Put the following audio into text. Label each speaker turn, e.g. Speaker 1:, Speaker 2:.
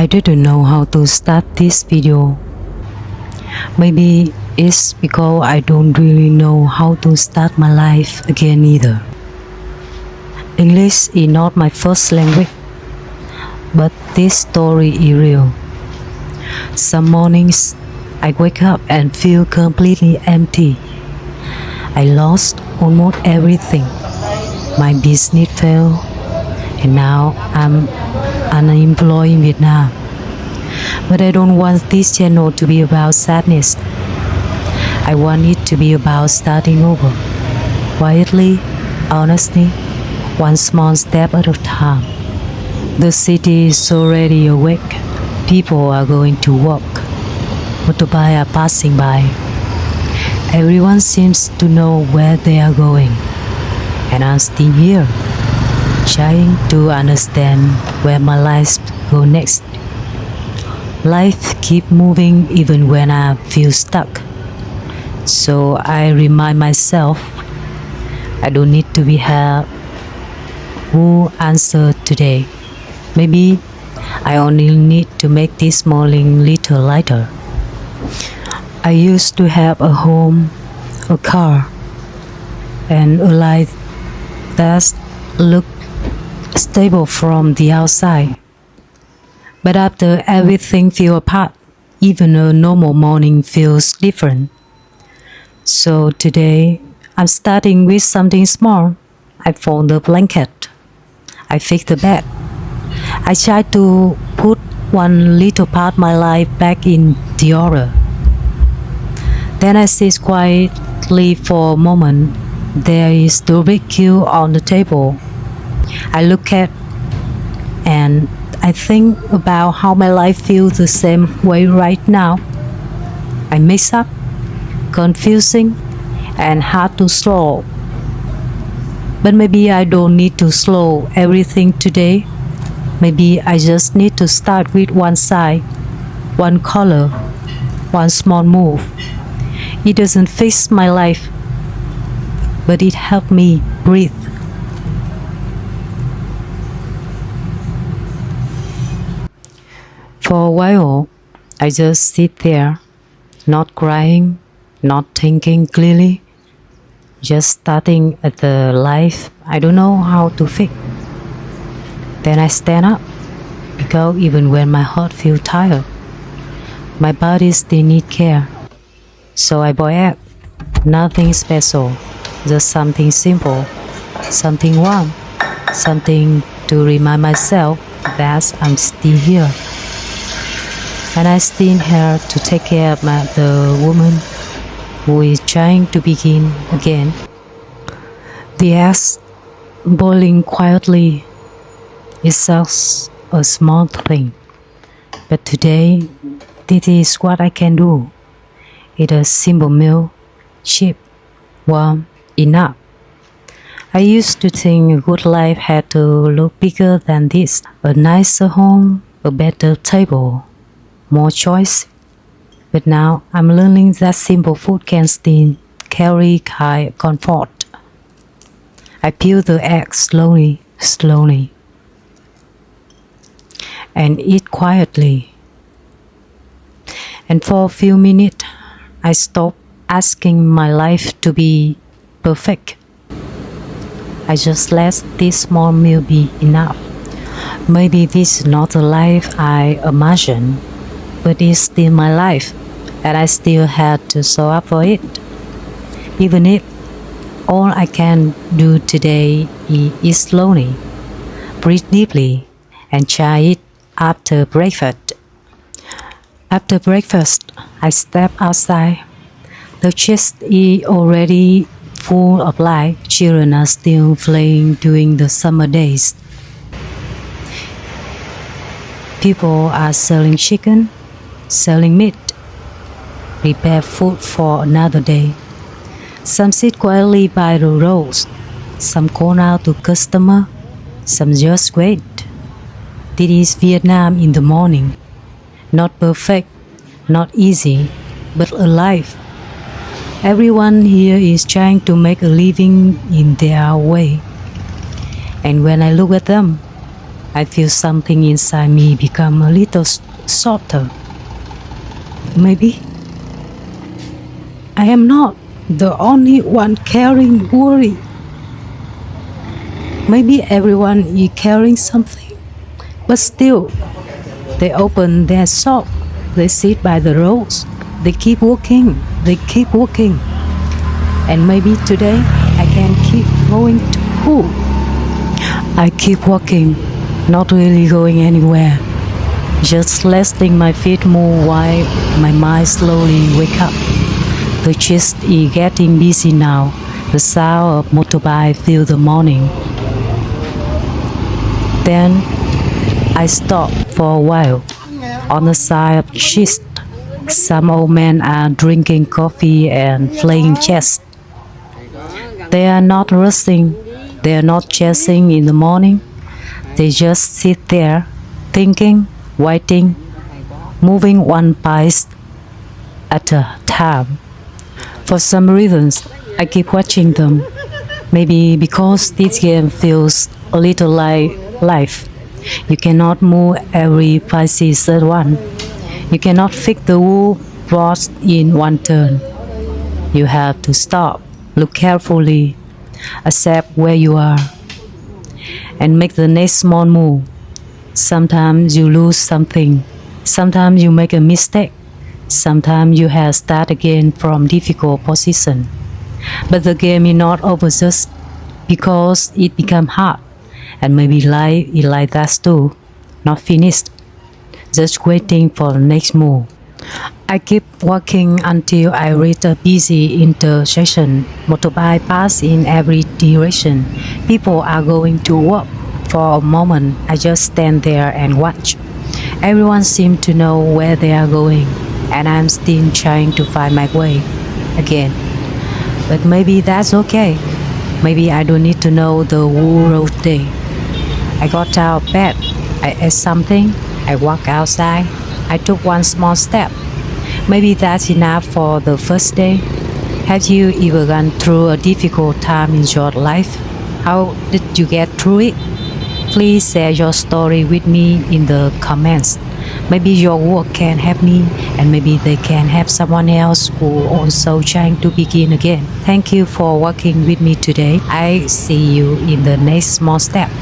Speaker 1: I didn't know how to start this video. Maybe it's because I don't really know how to start my life again either. English is not my first language, but this story is real. Some mornings I wake up and feel completely empty. I lost almost everything. My business failed, and now I'm unemployed in Vietnam. But I don't want this channel to be about sadness. I want it to be about starting over, quietly, honestly, one small step at a time. The city is already awake. People are going to work. Motorbikes are passing by. Everyone seems to know where they are going. And I'm still here, trying to understand where my life goes next. Life keeps moving even when I feel stuck. So I remind myself I don't need to be here who answer today. Maybe I only need to make this morning little lighter. I used to have a home, a car, and a life that looked stable from the outside. But after everything fell apart, even a normal morning feels different. So today, I'm starting with something small. I fold the blanket. I fix the bed. I try to put one little part of my life back in the order. Then I sit quietly for a moment. There is the big cue on the table. I look at and I think about how my life feels the same way right now. I mix up, confusing, and hard to slow. But maybe I don't need to slow everything today. Maybe I just need to start with one side, one color, one small move. It doesn't fix my life, but it helped me breathe. For a while, I just sit there, not crying, not thinking clearly, just starting at the life I don't know how to fix. Then I stand up, because even when my heart feels tired, my body still needs care. So I boil egg, nothing special, just something simple, something warm, something to remind myself that I'm still here. And I still here to take care of the woman who is trying to begin again. The eggs boiling quietly is just a small thing, but today this is what I can do. It's a simple meal, cheap, warm, enough. I used to think a good life had to look bigger than this. A nicer home, a better table, more choice. But now I'm learning that simple food can still carry high comfort. I peel the egg slowly, and eat quietly. And for a few minutes, I stop asking my life to be perfect. I just let this small meal be enough. Maybe this is not the life I imagined, but it's still my life, and I still had to show up for it. Even if all I can do today is slowly, breathe deeply, and try it after breakfast. After breakfast, I step outside. The chest is already full of life. Children are still playing during the summer days. People are selling chicken, selling meat, prepare food for another day. Some sit quietly by the roads. Some call out to customer. Some just wait. This is Vietnam in the morning. Not perfect, not easy, but alive. Everyone here is trying to make a living in their way. And when I look at them, I feel something inside me become a little softer. Maybe I am not the only one carrying worry. Maybe everyone is carrying something, but still, they open their shop, they sit by the roads, they keep walking. And maybe today I can keep going too. I keep walking, not really going anywhere, just letting my feet move while my mind slowly wake up. The chest is getting busy now. The sound of motorbike fills the morning. Then I stop for a while. On the side of the chest, some old men are drinking coffee and playing chess. They are not rushing, they are not chasing in the morning. They just sit there, thinking, waiting, moving one piece at a time. For some reasons, I keep watching them. Maybe because this game feels a little like life. You cannot move every piece at once. You cannot fix the whole plot in one turn. You have to stop, look carefully, accept where you are, and make the next small move. Sometimes you lose something. Sometimes you make a mistake. Sometimes you have to start again from difficult position. But the game is not over just because it become hard. And maybe life is like that too, not finished, just waiting for the next move. I keep walking until I reach a busy intersection. Motorbike pass in every direction. People are going to work. For a moment, I just stand there and watch. Everyone seems to know where they are going, and I'm still trying to find my way again. But maybe that's okay. Maybe I don't need to know the whole road day. I got out of bed, I ate something, I walked outside, I took one small step. Maybe that's enough for the first day. Have you ever gone through a difficult time in your life? How did you get through it? Please share your story with me in the comments. Maybe your work can help me, and maybe they can help someone else who also trying to begin again. Thank you for working with me today. I see you in the next small step.